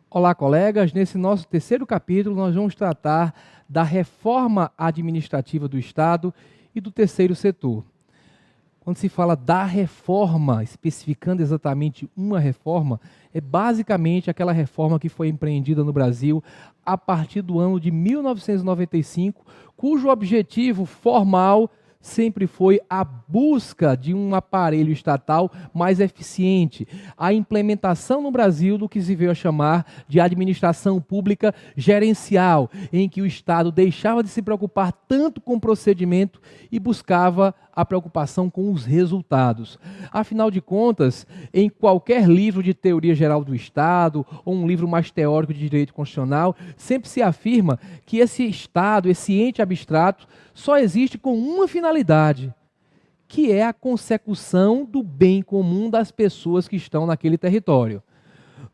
Olá, colegas. Nesse nosso terceiro capítulo, nós vamos tratar da reforma administrativa do Estado e do terceiro setor. Quando se fala da reforma, especificando exatamente uma reforma, é basicamente aquela reforma que foi empreendida no Brasil a partir do ano de 1995, cujo objetivo formal sempre foi a busca de um aparelho estatal mais eficiente, a implementação no Brasil do que se veio a chamar de administração pública gerencial, em que o Estado deixava de se preocupar tanto com o procedimento e buscava a preocupação com os resultados. Afinal de contas, em qualquer livro de teoria geral do Estado, ou um livro mais teórico de direito constitucional, sempre se afirma que esse Estado, esse ente abstrato, só existe com uma finalidade, que é a consecução do bem comum das pessoas que estão naquele território.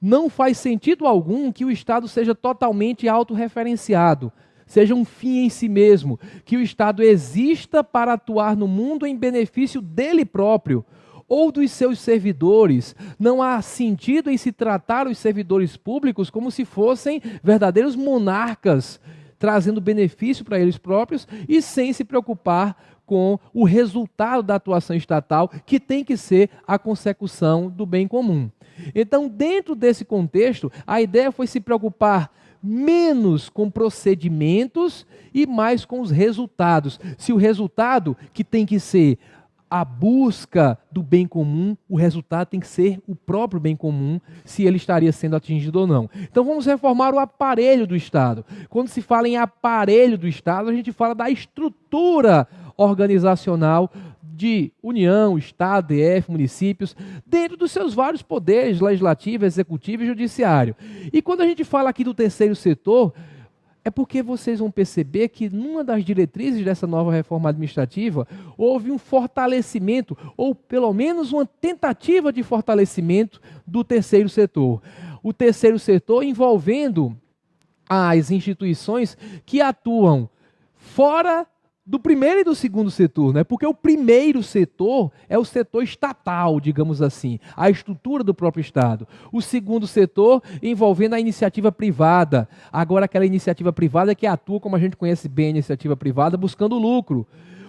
Não faz sentido algum que o Estado seja totalmente autorreferenciado, seja um fim em si mesmo, que o Estado exista para atuar no mundo em benefício dele próprio ou dos seus servidores. Não há sentido em se tratar os servidores públicos como se fossem verdadeiros monarcas, trazendo benefício para eles próprios e sem se preocupar com o resultado da atuação estatal, que tem que ser a consecução do bem comum. Então, dentro desse contexto, a ideia foi se preocupar menos com procedimentos e mais com os resultados. Se o resultado, que tem que ser a busca do bem comum, o resultado tem que ser o próprio bem comum, se ele estaria sendo atingido ou não. Então vamos reformar o aparelho do Estado. Quando se fala em aparelho do Estado, a gente fala da estrutura organizacional de União, Estado, DF, municípios, dentro dos seus vários poderes, legislativo, executivo e judiciário. E quando a gente fala aqui do terceiro setor, é porque vocês vão perceber que numa das diretrizes dessa nova reforma administrativa houve um fortalecimento, ou pelo menos uma tentativa de fortalecimento do terceiro setor. O terceiro setor envolvendo as instituições que atuam fora do primeiro e do segundo setor, né? Porque o primeiro setor é o setor estatal, digamos assim, a estrutura do próprio Estado. O segundo setor envolvendo a iniciativa privada. Agora aquela iniciativa privada que atua, como a gente conhece bem a iniciativa privada, buscando lucro.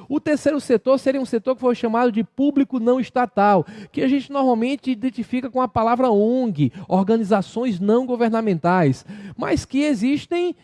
O terceiro setor seria um setor que foi chamado de público não estatal, que a gente normalmente identifica com a palavra ONG, organizações não governamentais, mas que existem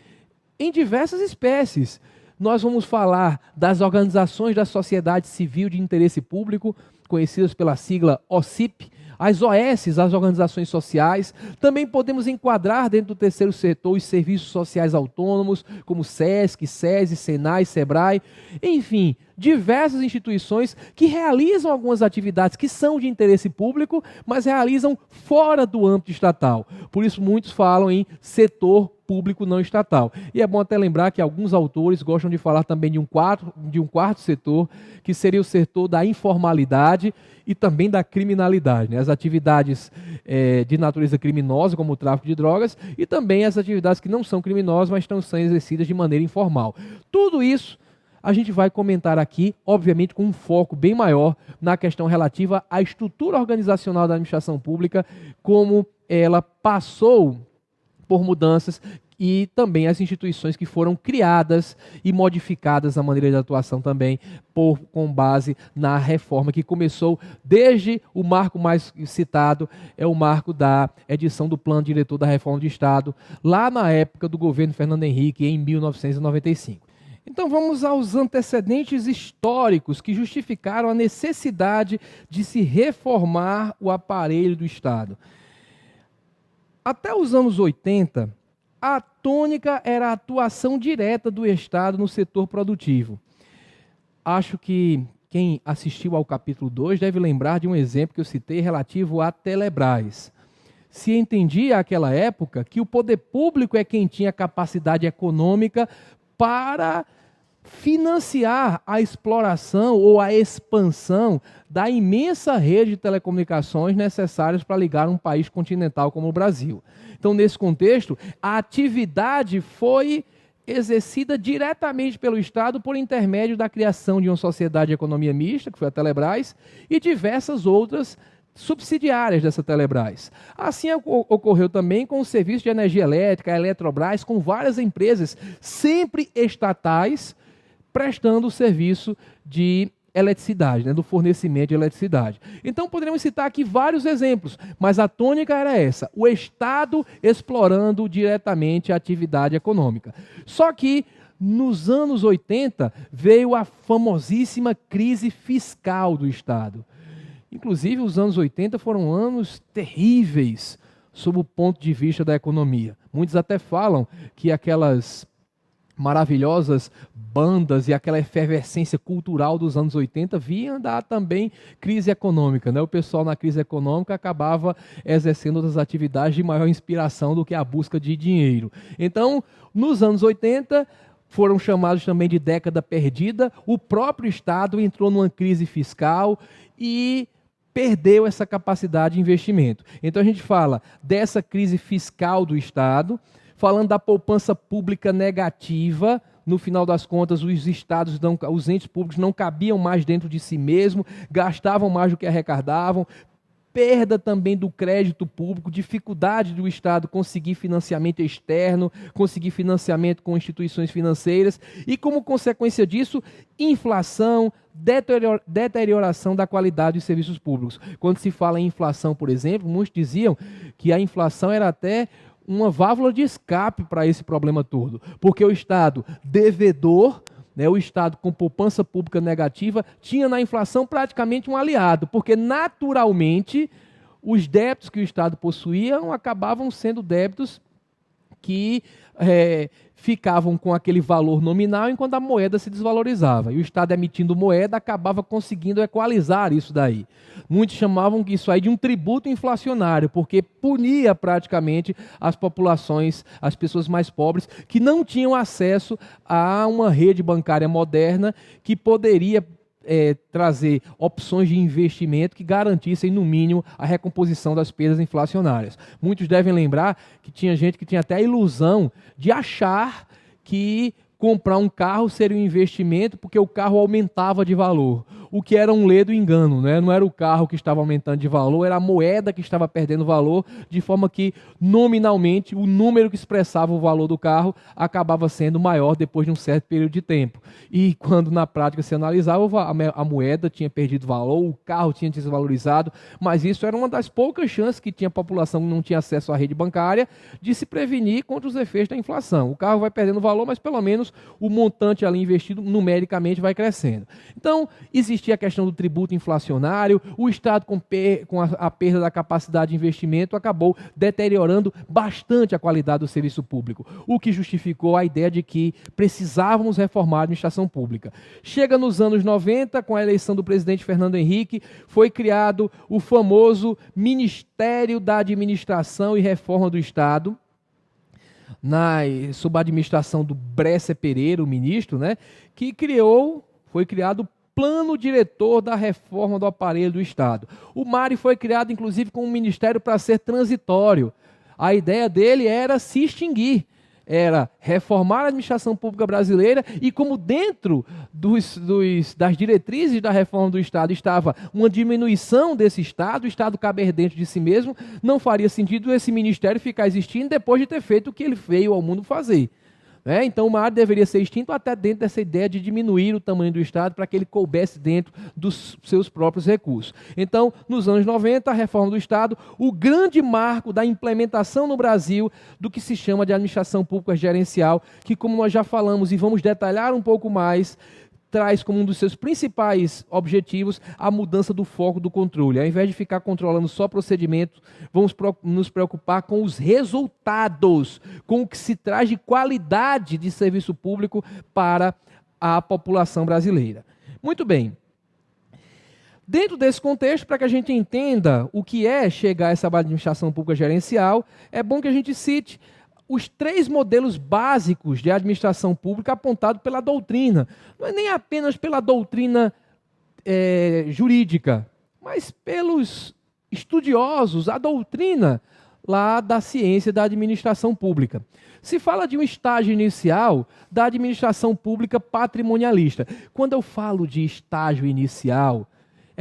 em diversas espécies. Nós vamos falar das organizações da sociedade civil de interesse público, conhecidas pela sigla OCIP, as OS, as organizações sociais. Também podemos enquadrar dentro do terceiro setor os serviços sociais autônomos, como SESC, SESI, SENAI, SEBRAE, enfim, diversas instituições que realizam algumas atividades que são de interesse público, mas realizam fora do âmbito estatal. Por isso muitos falam em setor público não estatal. E é bom até lembrar que alguns autores gostam de falar também de um quarto setor, que seria o setor da informalidade e também da criminalidade, né? As atividades de natureza criminosa, como o tráfico de drogas, e também as atividades que não são criminosas, mas estão sendo exercidas de maneira informal. Tudo isso a gente vai comentar aqui, obviamente com um foco bem maior na questão relativa à estrutura organizacional da administração pública, como ela passou por mudanças e também as instituições que foram criadas e modificadas na maneira de atuação também com base na reforma que começou desde o marco mais citado, é o marco da edição do Plano Diretor da Reforma do Estado, lá na época do governo Fernando Henrique, em 1995. Então vamos aos antecedentes históricos que justificaram a necessidade de se reformar o aparelho do Estado. Até os anos 80, a tônica era a atuação direta do Estado no setor produtivo. Acho que quem assistiu ao capítulo 2 deve lembrar de um exemplo que eu citei relativo à Telebrás. Se entendia naquela época que o poder público é quem tinha capacidade econômica para financiar a exploração ou a expansão da imensa rede de telecomunicações necessárias para ligar um país continental como o Brasil. Então, nesse contexto, a atividade foi exercida diretamente pelo Estado por intermédio da criação de uma sociedade de economia mista, que foi a Telebrás, e diversas outras subsidiárias dessa Telebrás. Assim ocorreu também com o serviço de energia elétrica, a Eletrobras, com várias empresas, sempre estatais, prestando o serviço de eletricidade, né, do fornecimento de eletricidade. Então poderíamos citar aqui vários exemplos, mas a tônica era essa, o Estado explorando diretamente a atividade econômica. Só que nos anos 80 veio a famosíssima crise fiscal do Estado. Inclusive os anos 80 foram anos terríveis sob o ponto de vista da economia. Muitos até falam que aquelas maravilhosas bandas e aquela efervescência cultural dos anos 80 vinha dar também crise econômica, né? O pessoal na crise econômica acabava exercendo outras atividades de maior inspiração do que a busca de dinheiro. Então, nos anos 80, foram chamados também de década perdida, o próprio Estado entrou numa crise fiscal e perdeu essa capacidade de investimento. Então a gente fala dessa crise fiscal do Estado, falando da poupança pública negativa. No final das contas, os entes públicos não cabiam mais dentro de si mesmos, gastavam mais do que arrecadavam, perda também do crédito público, dificuldade do Estado conseguir financiamento externo, conseguir financiamento com instituições financeiras e, como consequência disso, inflação, deterioração da qualidade dos serviços públicos. Quando se fala em inflação, por exemplo, muitos diziam que a inflação era até uma válvula de escape para esse problema todo, porque o Estado devedor, né, o Estado com poupança pública negativa, tinha na inflação praticamente um aliado, porque naturalmente os débitos que o Estado possuía acabavam sendo débitos que ficavam com aquele valor nominal enquanto a moeda se desvalorizava. E o Estado emitindo moeda acabava conseguindo equalizar isso daí. Muitos chamavam isso aí de um tributo inflacionário, porque punia praticamente as populações, as pessoas mais pobres, que não tinham acesso a uma rede bancária moderna que poderia trazer opções de investimento que garantissem, no mínimo, a recomposição das perdas inflacionárias. Muitos devem lembrar que tinha gente que tinha até a ilusão de achar que comprar um carro seria um investimento porque o carro aumentava de valor, o que era um ledo engano, né? Não era o carro que estava aumentando de valor, era a moeda que estava perdendo valor, de forma que, nominalmente, o número que expressava o valor do carro acabava sendo maior depois de um certo período de tempo. E quando na prática se analisava, a moeda tinha perdido valor, o carro tinha desvalorizado, mas isso era uma das poucas chances que tinha a população que não tinha acesso à rede bancária de se prevenir contra os efeitos da inflação. O carro vai perdendo valor, mas pelo menos o montante ali investido numericamente vai crescendo. Então, existia a questão do tributo inflacionário, o Estado com a perda da capacidade de investimento acabou deteriorando bastante a qualidade do serviço público, o que justificou a ideia de que precisávamos reformar a administração pública. Chega nos anos 90, com a eleição do presidente Fernando Henrique, foi criado o famoso Ministério da Administração e Reforma do Estado, sob a administração do Bresser Pereira, o ministro, né, que foi criado o Plano Diretor da Reforma do Aparelho do Estado. O MARI foi criado, inclusive, como um ministério para ser transitório. A ideia dele era se extinguir, era reformar a administração pública brasileira e, como dentro das diretrizes da reforma do Estado estava uma diminuição desse Estado, o Estado caber dentro de si mesmo, não faria sentido esse ministério ficar existindo depois de ter feito o que ele veio ao mundo fazer. Então, o MARI deveria ser extinto até dentro dessa ideia de diminuir o tamanho do Estado para que ele coubesse dentro dos seus próprios recursos. Então, nos anos 90, a reforma do Estado, o grande marco da implementação no Brasil do que se chama de administração pública gerencial, que, como nós já falamos e vamos detalhar um pouco mais, traz como um dos seus principais objetivos a mudança do foco do controle. Ao invés de ficar controlando só procedimentos, vamos nos preocupar com os resultados, com o que se traz de qualidade de serviço público para a população brasileira. Muito bem. Dentro desse contexto, para que a gente entenda o que é chegar a essa administração pública gerencial, é bom que a gente cite os 3 modelos básicos de administração pública apontados pela doutrina. Não é nem apenas pela doutrina jurídica, mas pelos estudiosos, a doutrina lá da ciência da administração pública. Se fala de um estágio inicial da administração pública patrimonialista. Quando eu falo de estágio inicial,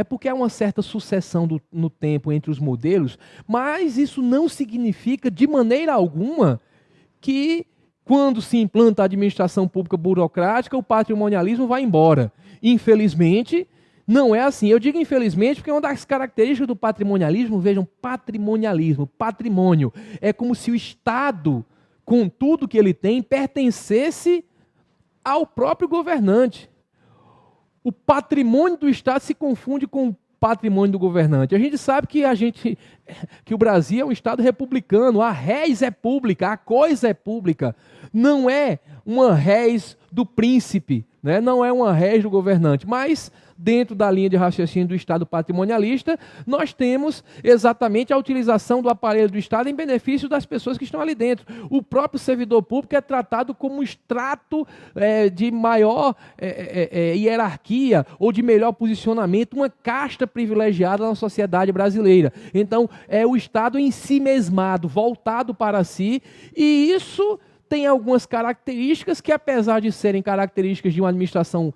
é porque há uma certa sucessão no tempo entre os modelos, mas isso não significa de maneira alguma que quando se implanta a administração pública burocrática, o patrimonialismo vai embora. Infelizmente, não é assim. Eu digo infelizmente porque uma das características do patrimonialismo, vejam, patrimonialismo, patrimônio, é como se o Estado, com tudo que ele tem, pertencesse ao próprio governante. O patrimônio do Estado se confunde com o patrimônio do governante. A gente sabe que o Brasil é um Estado republicano, a res é pública, a coisa é pública. Não é uma res do príncipe, né? Não é uma res do governante, mas dentro da linha de raciocínio do Estado patrimonialista, nós temos exatamente a utilização do aparelho do Estado em benefício das pessoas que estão ali dentro. O próprio servidor público é tratado como um extrato de maior hierarquia ou de melhor posicionamento, uma casta privilegiada na sociedade brasileira. Então, é o Estado em si mesmado, voltado para si, e isso tem algumas características que, apesar de serem características de uma administração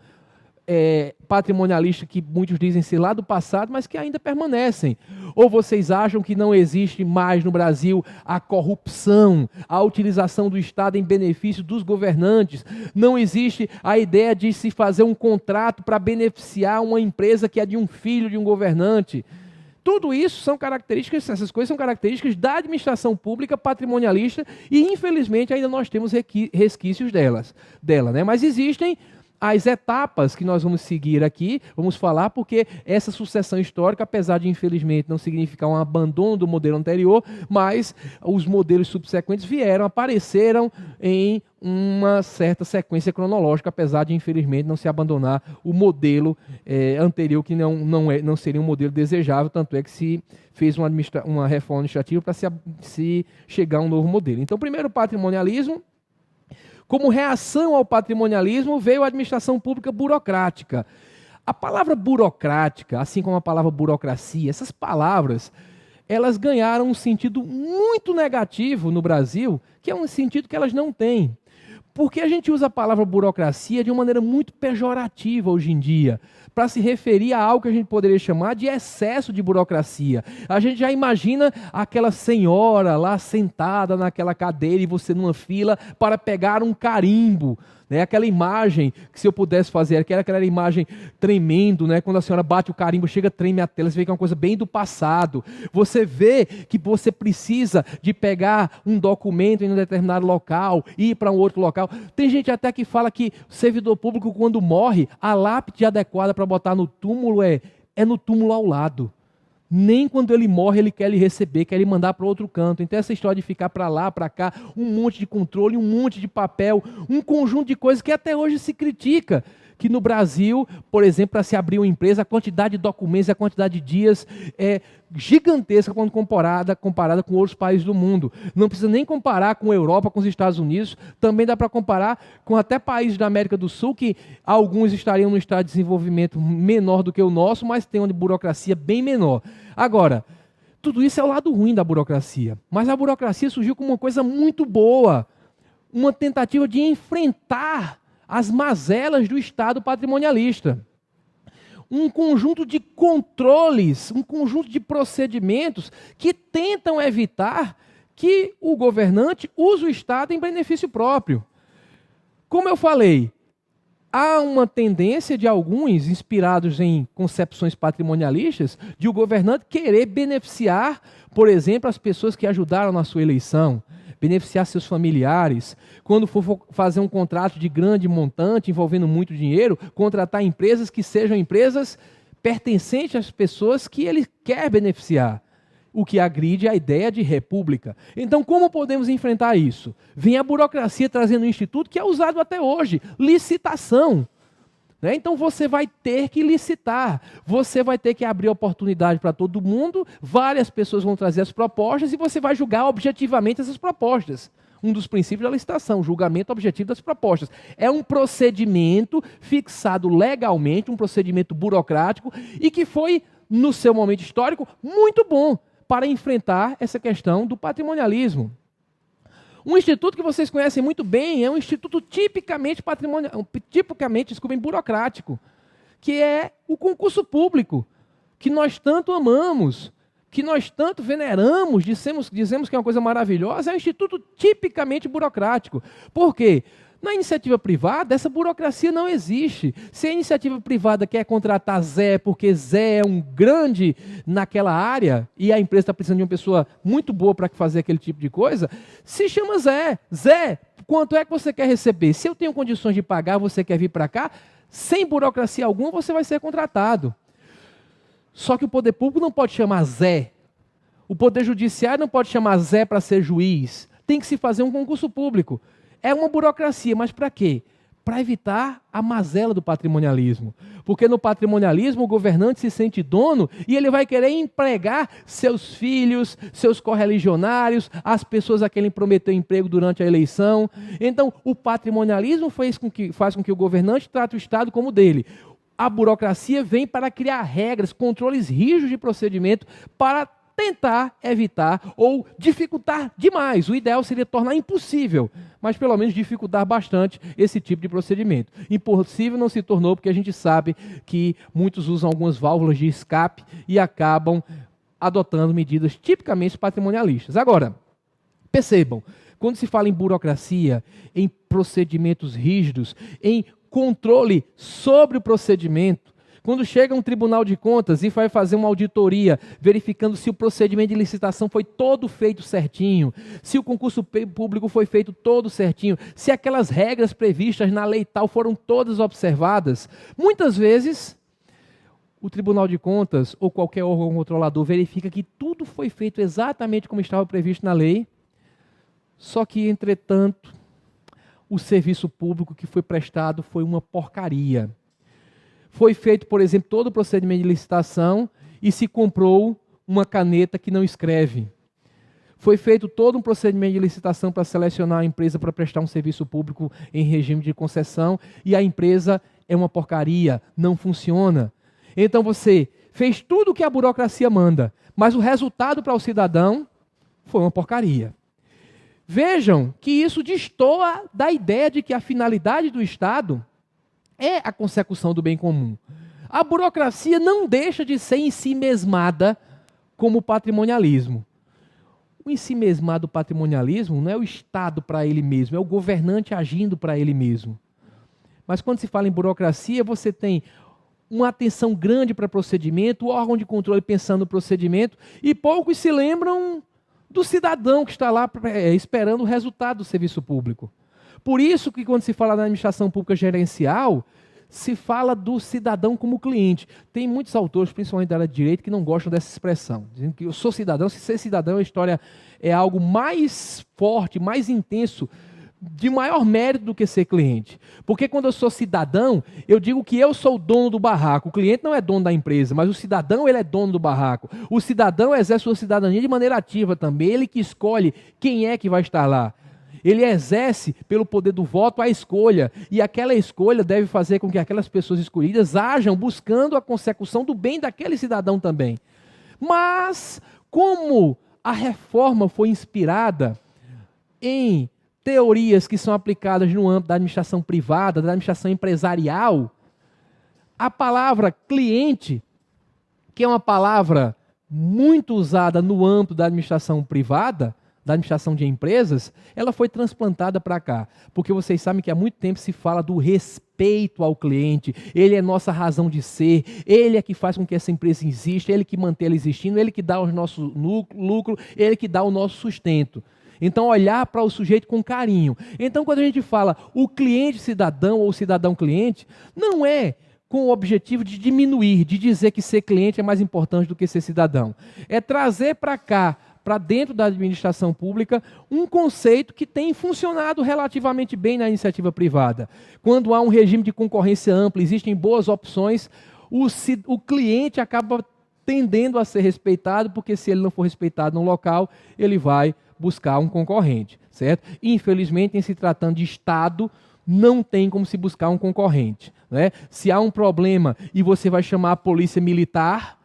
patrimonialista que muitos dizem ser lá do passado, mas que ainda permanecem. Ou vocês acham que não existe mais no Brasil a corrupção, a utilização do Estado em benefício dos governantes? Não existe a ideia de se fazer um contrato para beneficiar uma empresa que é de um filho de um governante? Tudo isso são características, essas coisas são características da administração pública patrimonialista e, infelizmente, ainda nós temos resquícios dela, né? Mas existem as etapas que nós vamos seguir aqui, vamos falar, porque essa sucessão histórica, apesar de, infelizmente, não significar um abandono do modelo anterior, mas os modelos subsequentes apareceram em uma certa sequência cronológica, apesar de, infelizmente, não se abandonar o modelo anterior, que não seria um modelo desejável, tanto é que se fez uma reforma administrativa para se chegar a um novo modelo. Então, primeiro, o patrimonialismo. Como reação ao patrimonialismo, veio a administração pública burocrática. A palavra burocrática, assim como a palavra burocracia, essas palavras, elas ganharam um sentido muito negativo no Brasil, que é um sentido que elas não têm. Porque a gente usa a palavra burocracia de uma maneira muito pejorativa hoje em dia, para se referir a algo que a gente poderia chamar de excesso de burocracia. A gente já imagina aquela senhora lá sentada naquela cadeira e você numa fila para pegar um carimbo, né? Aquela imagem que, se eu pudesse fazer, aquela imagem tremendo, né? Quando a senhora bate o carimbo, chega, treme a tela, você vê que é uma coisa bem do passado. Você vê que você precisa de pegar um documento em um determinado local, ir para um outro local. Tem gente até que fala que o servidor público, quando morre, a lápide adequada para botar no túmulo é no túmulo ao lado. Nem quando ele morre ele quer lhe receber, quer lhe mandar para outro canto. Então essa história de ficar para lá, para cá, um monte de controle, um monte de papel, um conjunto de coisas que até hoje se critica. Que no Brasil, por exemplo, para se abrir uma empresa, a quantidade de documentos, a quantidade de dias é gigantesca quando comparada com outros países do mundo. Não precisa nem comparar com a Europa, com os Estados Unidos, também dá para comparar com até países da América do Sul, que alguns estariam num estado de desenvolvimento menor do que o nosso, mas tem uma burocracia bem menor. Agora, tudo isso é o lado ruim da burocracia, mas a burocracia surgiu como uma coisa muito boa, uma tentativa de enfrentar as mazelas do Estado patrimonialista. Um conjunto de controles, um conjunto de procedimentos que tentam evitar que o governante use o Estado em benefício próprio. Como eu falei, há uma tendência de alguns, inspirados em concepções patrimonialistas, de o governante querer beneficiar, por exemplo, as pessoas que ajudaram na sua eleição, beneficiar seus familiares. Quando for fazer um contrato de grande montante, envolvendo muito dinheiro, contratar empresas que sejam empresas pertencentes às pessoas que ele quer beneficiar. O que agride a ideia de república. Então, como podemos enfrentar isso? Vem a burocracia trazendo um instituto que é usado até hoje, licitação. Então você vai ter que licitar, você vai ter que abrir oportunidade para todo mundo, várias pessoas vão trazer as propostas e você vai julgar objetivamente essas propostas. Um dos princípios da licitação, julgamento objetivo das propostas. É um procedimento fixado legalmente, um procedimento burocrático e que foi, no seu momento histórico, muito bom para enfrentar essa questão do patrimonialismo. Um instituto que vocês conhecem muito bem é um instituto tipicamente burocrático, que é o concurso público. que nós tanto amamos, que nós tanto veneramos, dizemos que é uma coisa maravilhosa, é um instituto tipicamente burocrático. Por quê? Na iniciativa privada, essa burocracia não existe. Se a iniciativa privada quer contratar Zé, porque Zé é um grande naquela área, e a empresa está precisando de uma pessoa muito boa para fazer aquele tipo de coisa, se chama Zé. Zé, quanto é que você quer receber? Se eu tenho condições de pagar, você quer vir para cá, sem burocracia alguma, você vai ser contratado. Só que o poder público não pode chamar Zé. O poder judiciário não pode chamar Zé para ser juiz. Tem que se fazer um concurso público. É uma burocracia, mas para quê? Para evitar a mazela do patrimonialismo. Porque no patrimonialismo o governante se sente dono e ele vai querer empregar seus filhos, seus correligionários, as pessoas a quem ele prometeu emprego durante a eleição. Então, o patrimonialismo faz com que o governante trate o Estado como dele. A burocracia vem para criar regras, controles rígidos de procedimento para tentar evitar ou dificultar demais. O ideal seria tornar impossível, mas pelo menos dificultar bastante esse tipo de procedimento. Impossível não se tornou porque a gente sabe que muitos usam algumas válvulas de escape e acabam adotando medidas tipicamente patrimonialistas. Agora, percebam, quando se fala em burocracia, em procedimentos rígidos, em controle sobre o procedimento, quando chega um tribunal de contas e vai fazer uma auditoria, verificando se o procedimento de licitação foi todo feito certinho, se o concurso público foi feito todo certinho, se aquelas regras previstas na lei tal foram todas observadas, muitas vezes o tribunal de contas ou qualquer órgão controlador verifica que tudo foi feito exatamente como estava previsto na lei, só que, entretanto, o serviço público que foi prestado foi uma porcaria. Foi feito, por exemplo, todo o procedimento de licitação e se comprou uma caneta que não escreve. Foi feito todo um procedimento de licitação para selecionar a empresa para prestar um serviço público em regime de concessão e a empresa é uma porcaria, não funciona. Então você fez tudo o que a burocracia manda, mas o resultado para o cidadão foi uma porcaria. Vejam que isso destoa da ideia de que a finalidade do Estado é a consecução do bem comum. A burocracia não deixa de ser em si mesmada como o patrimonialismo. O em si mesmado patrimonialismo não é o Estado para ele mesmo, é o governante agindo para ele mesmo. Mas quando se fala em burocracia, você tem uma atenção grande para procedimento, o órgão de controle pensando no procedimento, e poucos se lembram do cidadão que está lá esperando o resultado do serviço público. Por isso que quando se fala da administração pública gerencial, se fala do cidadão como cliente. Tem muitos autores, principalmente da área de direito, que não gostam dessa expressão. Dizendo que eu sou cidadão, se ser cidadão a história é algo mais forte, mais intenso, de maior mérito do que ser cliente. Porque quando eu sou cidadão, eu digo que eu sou o dono do barraco. O cliente não é dono da empresa, mas o cidadão ele é dono do barraco. O cidadão exerce sua cidadania de maneira ativa também. Ele que escolhe quem é que vai estar lá. Ele exerce, pelo poder do voto, a escolha. E aquela escolha deve fazer com que aquelas pessoas escolhidas ajam buscando a consecução do bem daquele cidadão também. Mas, como a reforma foi inspirada em teorias que são aplicadas no âmbito da administração privada, da administração empresarial, a palavra cliente, que é uma palavra muito usada no âmbito da administração privada, da administração de empresas, ela foi transplantada para cá. Porque vocês sabem que há muito tempo se fala do respeito ao cliente, ele é nossa razão de ser, ele é que faz com que essa empresa exista, ele que mantém ela existindo, ele que dá o nosso lucro, ele que dá o nosso sustento. Então, olhar para o sujeito com carinho. Então, quando a gente fala o cliente cidadão ou cidadão cliente, não é com o objetivo de diminuir, de dizer que ser cliente é mais importante do que ser cidadão. É trazer para cá, para dentro da administração pública, um conceito que tem funcionado relativamente bem na iniciativa privada. Quando há um regime de concorrência ampla, existem boas opções, o cliente acaba tendendo a ser respeitado, porque se ele não for respeitado no local, ele vai buscar um concorrente, certo? Infelizmente, em se tratando de Estado, não tem como se buscar um concorrente, né? Se há um problema e você vai chamar a polícia militar,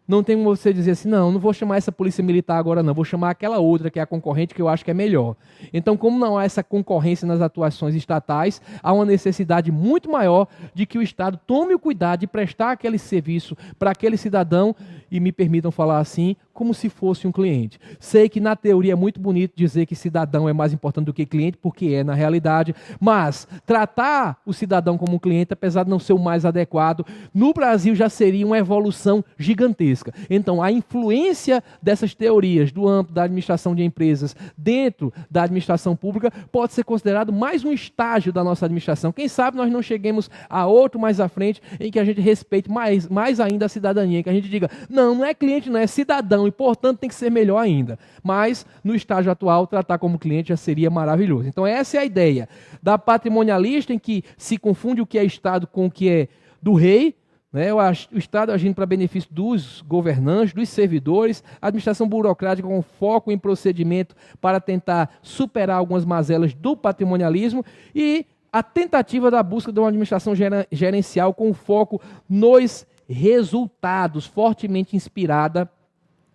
Não tem como você dizer assim, não vou chamar essa polícia militar agora não, vou chamar aquela outra que é a concorrente que eu acho que é melhor. Então, como não há essa concorrência nas atuações estatais, há uma necessidade muito maior de que o Estado tome o cuidado de prestar aquele serviço para aquele cidadão, e me permitam falar assim, como se fosse um cliente. Sei que na teoria é muito bonito dizer que cidadão é mais importante do que cliente, porque é na realidade, mas tratar o cidadão como um cliente, apesar de não ser o mais adequado, no Brasil já seria uma evolução gigantesca. Então, a influência dessas teorias do âmbito da administração de empresas dentro da administração pública pode ser considerado mais um estágio da nossa administração. Quem sabe nós não cheguemos a outro mais à frente em que a gente respeite mais ainda a cidadania, que a gente diga, não é cliente, não é cidadão, e portanto tem que ser melhor ainda. Mas no estágio atual, tratar como cliente já seria maravilhoso. Então essa é a ideia da patrimonialista, em que se confunde o que é Estado com o que é do rei, né? O Estado agindo para benefício dos governantes, dos servidores, a administração burocrática com foco em procedimento para tentar superar algumas mazelas do patrimonialismo, e a tentativa da busca de uma administração gerencial com foco nos resultados, fortemente inspirada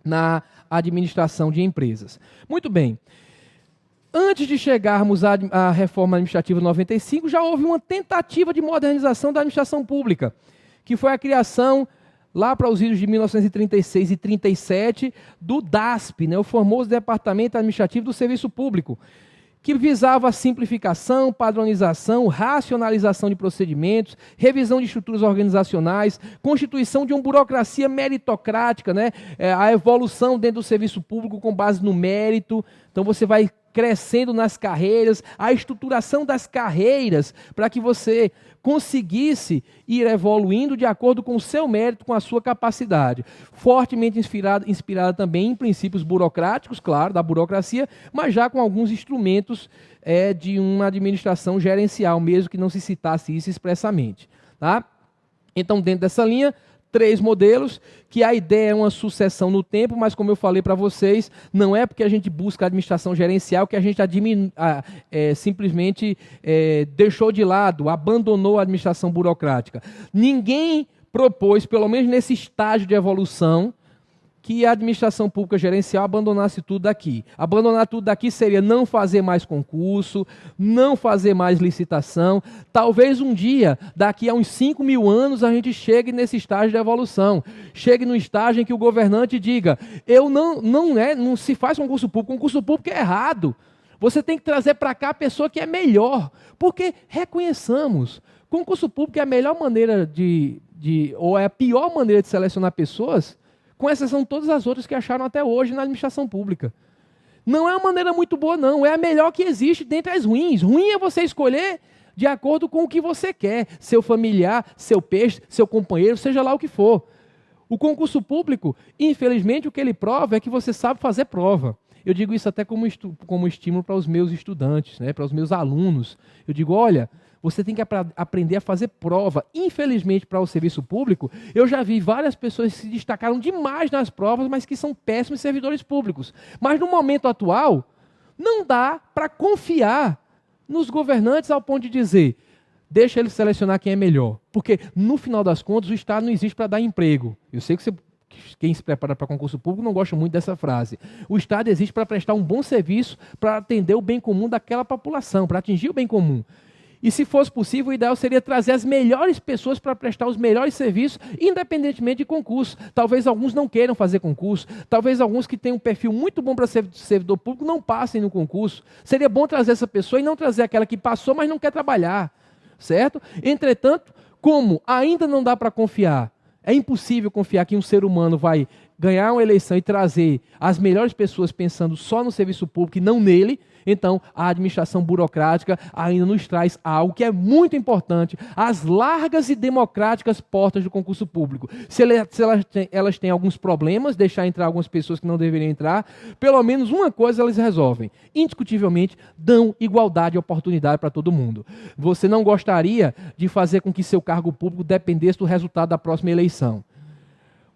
na administração de empresas. Muito bem. Antes de chegarmos à reforma administrativa 95, já houve uma tentativa de modernização da administração pública, que foi a criação, lá para os idos de 1936 e 37, do DASP, né, o famoso Departamento Administrativo do Serviço Público, que visava a simplificação, padronização, racionalização de procedimentos, revisão de estruturas organizacionais, constituição de uma burocracia meritocrática, né? A evolução dentro do serviço público com base no mérito. Então você vai crescendo nas carreiras, a estruturação das carreiras para que você conseguisse ir evoluindo de acordo com o seu mérito, com a sua capacidade. Fortemente inspirada também em princípios burocráticos, claro, da burocracia, mas já com alguns instrumentos de uma administração gerencial, mesmo que não se citasse isso expressamente. Tá? Então, dentro dessa linha, 3 modelos, que a ideia é uma sucessão no tempo, mas como eu falei para vocês, não é porque a gente busca a administração gerencial que a gente simplesmente deixou de lado, abandonou a administração burocrática. Ninguém propôs, pelo menos nesse estágio de evolução, que a administração pública gerencial abandonasse tudo daqui. Abandonar tudo daqui seria não fazer mais concurso, não fazer mais licitação. Talvez um dia, daqui a uns 5.000 anos, a gente chegue nesse estágio de evolução. Chegue no estágio em que o governante diga, não se faz concurso público é errado. Você tem que trazer para cá a pessoa que é melhor. Porque, reconheçamos, concurso público é a melhor maneira ou é a pior maneira de selecionar pessoas, com exceção de todas as outras que acharam até hoje na administração pública. Não é uma maneira muito boa, não. É a melhor que existe dentre as ruins. Ruim é você escolher de acordo com o que você quer. Seu familiar, seu peixe, seu companheiro, seja lá o que for. O concurso público, infelizmente, o que ele prova é que você sabe fazer prova. Eu digo isso até como estímulo para os meus estudantes, né, para os meus alunos. Eu digo, olha, você tem que aprender a fazer prova. Infelizmente, para o serviço público, eu já vi várias pessoas que se destacaram demais nas provas, mas que são péssimos servidores públicos. Mas no momento atual, não dá para confiar nos governantes ao ponto de dizer, deixa ele selecionar quem é melhor. Porque, no final das contas, o Estado não existe para dar emprego. Eu sei que quem se prepara para concurso público não gosta muito dessa frase. O Estado existe para prestar um bom serviço, para atender o bem comum daquela população, para atingir o bem comum. E se fosse possível, o ideal seria trazer as melhores pessoas para prestar os melhores serviços, independentemente de concurso. Talvez alguns não queiram fazer concurso, talvez alguns que tenham um perfil muito bom para ser servidor público não passem no concurso. Seria bom trazer essa pessoa e não trazer aquela que passou, mas não quer trabalhar, certo? Entretanto, como ainda não dá para confiar, é impossível confiar que um ser humano vai ganhar uma eleição e trazer as melhores pessoas pensando só no serviço público e não nele. Então, a administração burocrática ainda nos traz algo que é muito importante, as largas e democráticas portas do concurso público. Se elas têm alguns problemas, deixar entrar algumas pessoas que não deveriam entrar, pelo menos uma coisa elas resolvem. Indiscutivelmente, dão igualdade e oportunidade para todo mundo. Você não gostaria de fazer com que seu cargo público dependesse do resultado da próxima eleição.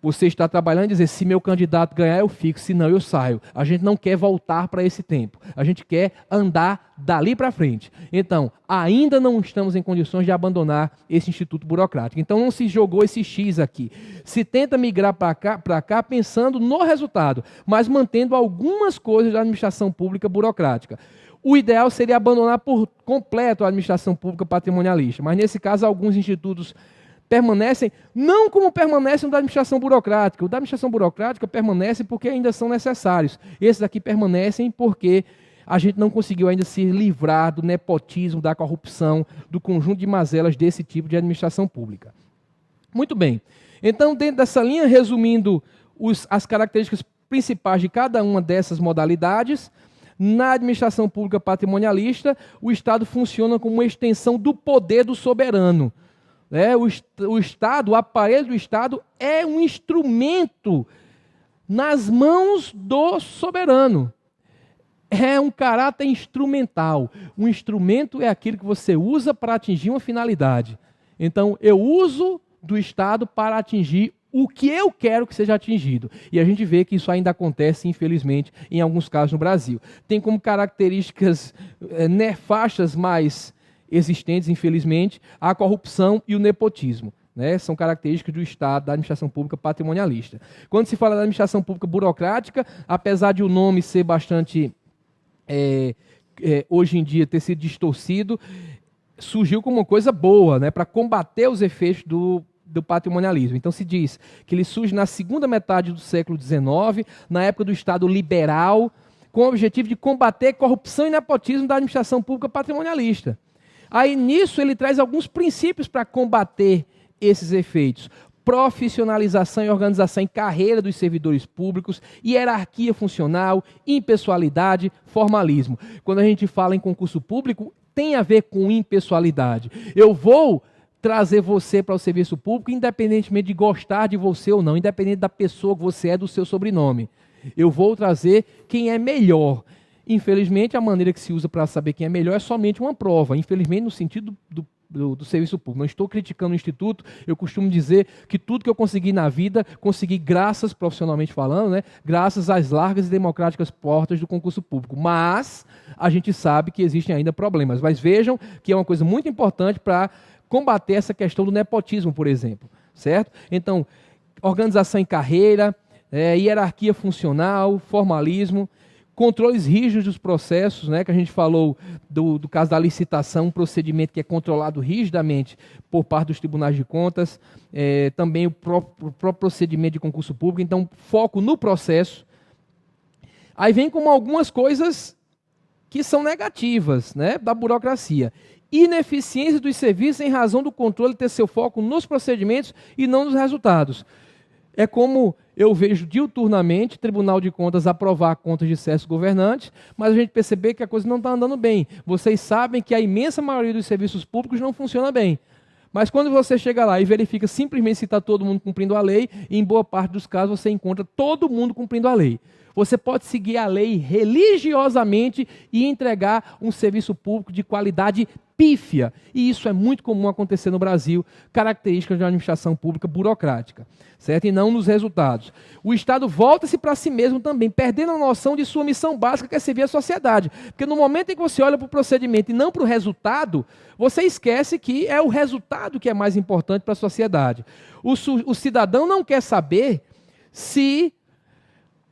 Você está trabalhando e dizer, se meu candidato ganhar, eu fico, se não, eu saio. A gente não quer voltar para esse tempo. A gente quer andar dali para frente. Então, ainda não estamos em condições de abandonar esse instituto burocrático. Então, não se jogou esse X aqui. Se tenta migrar para cá pensando no resultado, mas mantendo algumas coisas da administração pública burocrática. O ideal seria abandonar por completo a administração pública patrimonialista. Mas, nesse caso, alguns institutos permanecem, não como permanecem o da administração burocrática. O da administração burocrática permanece porque ainda são necessários. Esses aqui permanecem porque a gente não conseguiu ainda se livrar do nepotismo, da corrupção, do conjunto de mazelas desse tipo de administração pública. Muito bem. Então, dentro dessa linha, resumindo as características principais de cada uma dessas modalidades, na administração pública patrimonialista, o Estado funciona como uma extensão do poder do soberano. O Estado, o aparelho do Estado é um instrumento nas mãos do soberano. É um caráter instrumental. Um instrumento é aquilo que você usa para atingir uma finalidade. Então, eu uso do Estado para atingir o que eu quero que seja atingido. E a gente vê que isso ainda acontece, infelizmente, em alguns casos no Brasil. Tem como características nefastas, mas existentes, infelizmente, a corrupção e o nepotismo. São características do Estado, da administração pública patrimonialista. Quando se fala da administração pública burocrática, apesar de o nome ser bastante, hoje em dia, ter sido distorcido, surgiu como uma coisa boa, para combater os efeitos do patrimonialismo. Então se diz que ele surge na segunda metade do século XIX, na época do Estado liberal, com o objetivo de combater corrupção e nepotismo da administração pública patrimonialista. Aí nisso ele traz alguns princípios para combater esses efeitos. Profissionalização e organização em carreira dos servidores públicos, hierarquia funcional, impessoalidade, formalismo. Quando a gente fala em concurso público, tem a ver com impessoalidade. Eu vou trazer você para o serviço público, independentemente de gostar de você ou não, independente da pessoa que você é, do seu sobrenome. Eu vou trazer quem é melhor. Infelizmente, a maneira que se usa para saber quem é melhor é somente uma prova. Infelizmente, no sentido do serviço público. Não estou criticando o Instituto, eu costumo dizer que tudo que eu consegui na vida, consegui graças, profissionalmente falando, graças às largas e democráticas portas do concurso público. Mas a gente sabe que existem ainda problemas. Mas vejam que é uma coisa muito importante para combater essa questão do nepotismo, por exemplo. Certo? Então, organização em carreira, hierarquia funcional, formalismo, controles rígidos dos processos, que a gente falou do caso da licitação, um procedimento que é controlado rigidamente por parte dos tribunais de contas, também o próprio procedimento de concurso público, então foco no processo. Aí vem como algumas coisas que são negativas, da burocracia. Ineficiência dos serviços em razão do controle ter seu foco nos procedimentos e não nos resultados. É como eu vejo diuturnamente Tribunal de Contas aprovar contas de certos governantes, mas a gente perceber que a coisa não está andando bem. Vocês sabem que a imensa maioria dos serviços públicos não funciona bem. Mas quando você chega lá e verifica simplesmente se está todo mundo cumprindo a lei, em boa parte dos casos você encontra todo mundo cumprindo a lei. Você pode seguir a lei religiosamente e entregar um serviço público de qualidade pífia. E isso é muito comum acontecer no Brasil, característica de uma administração pública burocrática, certo? E não nos resultados. O Estado volta-se para si mesmo também, perdendo a noção de sua missão básica, que é servir a sociedade. Porque no momento em que você olha para o procedimento e não para o resultado, você esquece que é o resultado que é mais importante para a sociedade. O cidadão não quer saber se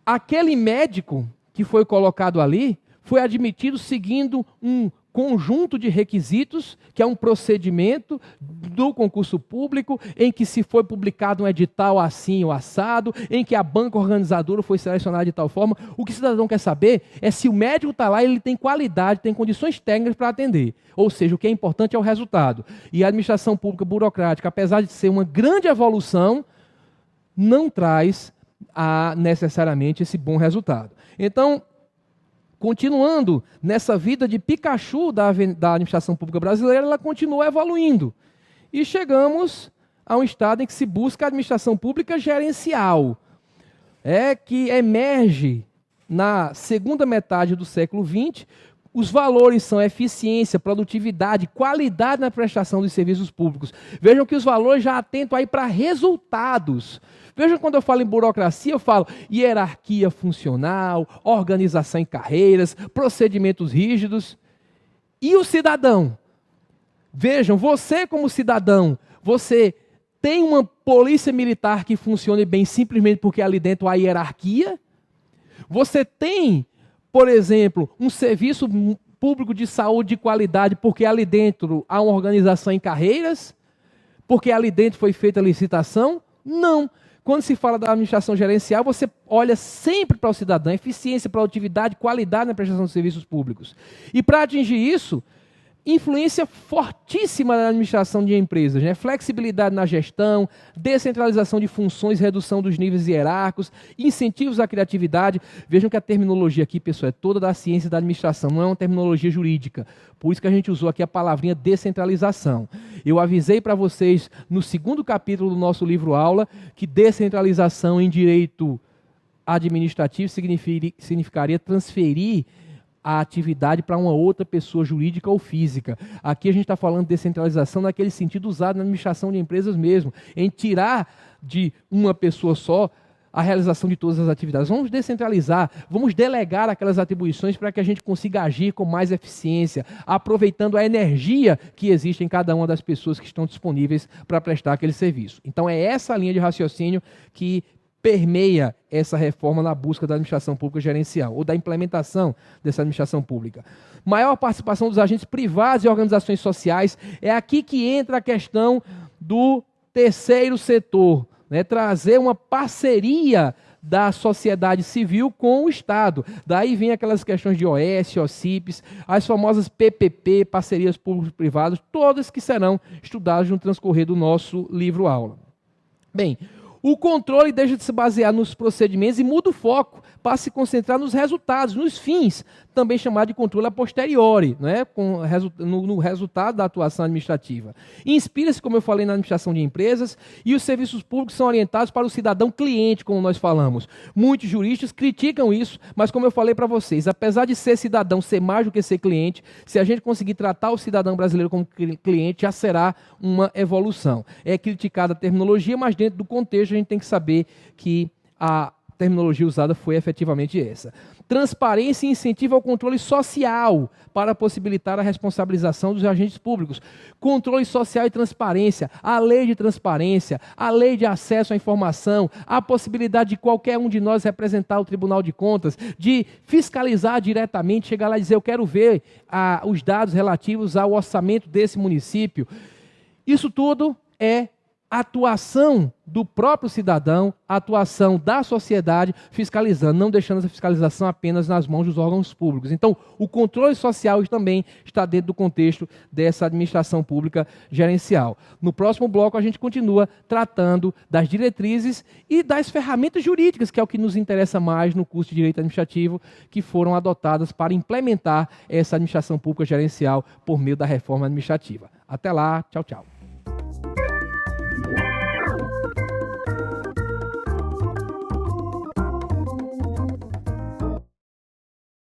aquele médico que foi colocado ali foi admitido seguindo um conjunto de requisitos, que é um procedimento do concurso público, em que se foi publicado um edital assim ou assado, em que a banca organizadora foi selecionada de tal forma. O que o cidadão quer saber é se o médico está lá e ele tem qualidade, tem condições técnicas para atender. Ou seja, o que é importante é o resultado. E a administração pública burocrática, apesar de ser uma grande evolução, não traz necessariamente esse bom resultado. Então, continuando nessa vida de Pikachu da administração pública brasileira, ela continua evoluindo. E chegamos a um estado em que se busca a administração pública gerencial, que emerge na segunda metade do século XX, Os valores são eficiência, produtividade, qualidade na prestação dos serviços públicos. Vejam que os valores já atentam aí para resultados. Vejam, quando eu falo em burocracia, eu falo hierarquia funcional, organização em carreiras, procedimentos rígidos. E o cidadão? Vejam, você como cidadão, você tem uma polícia militar que funcione bem simplesmente porque ali dentro há hierarquia? Você tem, por exemplo, um serviço público de saúde de qualidade porque ali dentro há uma organização em carreiras? Porque ali dentro foi feita a licitação? Não. Quando se fala da administração gerencial, você olha sempre para o cidadão, eficiência, produtividade, qualidade na prestação de serviços públicos. E para atingir isso, influência fortíssima na administração de empresas, né? Flexibilidade na gestão, descentralização de funções, redução dos níveis hierárquicos, incentivos à criatividade. Vejam que a terminologia aqui, pessoal, é toda da ciência da administração, não é uma terminologia jurídica. Por isso que a gente usou aqui a palavrinha descentralização. Eu avisei para vocês no 2º capítulo do nosso livro-aula que descentralização em direito administrativo significaria transferir a atividade para uma outra pessoa jurídica ou física. Aqui a gente está falando de descentralização naquele sentido usado na administração de empresas mesmo, em tirar de uma pessoa só a realização de todas as atividades. Vamos descentralizar, vamos delegar aquelas atribuições para que a gente consiga agir com mais eficiência, aproveitando a energia que existe em cada uma das pessoas que estão disponíveis para prestar aquele serviço. Então é essa linha de raciocínio que permeia essa reforma na busca da administração pública gerencial, ou da implementação dessa administração pública. Maior participação dos agentes privados e organizações sociais, é aqui que entra a questão do terceiro setor, né? Trazer uma parceria da sociedade civil com o Estado. Daí vem aquelas questões de OS, OCIPs, as famosas PPP, parcerias públicos-privados, todas que serão estudadas no transcorrer do nosso livro-aula. Bem, o controle deixa de se basear nos procedimentos e muda o foco para se concentrar nos resultados, nos fins, também chamado de controle a posteriori, né? no resultado da atuação administrativa. Inspira-se, como eu falei, na administração de empresas, e os serviços públicos são orientados para o cidadão cliente, como nós falamos. Muitos juristas criticam isso, mas como eu falei para vocês, apesar de ser cidadão ser mais do que ser cliente, se a gente conseguir tratar o cidadão brasileiro como cliente, já será uma evolução. É criticada a terminologia, mas dentro do contexto a gente tem que saber que a terminologia usada foi efetivamente essa. Transparência e incentivo ao controle social para possibilitar a responsabilização dos agentes públicos. Controle social e transparência, a lei de transparência, a lei de acesso à informação, a possibilidade de qualquer um de nós representar o Tribunal de Contas, de fiscalizar diretamente, chegar lá e dizer, eu quero ver os dados relativos ao orçamento desse município. Isso tudo é atuação do próprio cidadão, atuação da sociedade fiscalizando, não deixando essa fiscalização apenas nas mãos dos órgãos públicos. Então, o controle social também está dentro do contexto dessa administração pública gerencial. No próximo bloco, a gente continua tratando das diretrizes e das ferramentas jurídicas, que é o que nos interessa mais no curso de Direito Administrativo, que foram adotadas para implementar essa administração pública gerencial por meio da reforma administrativa. Até lá, tchau, tchau.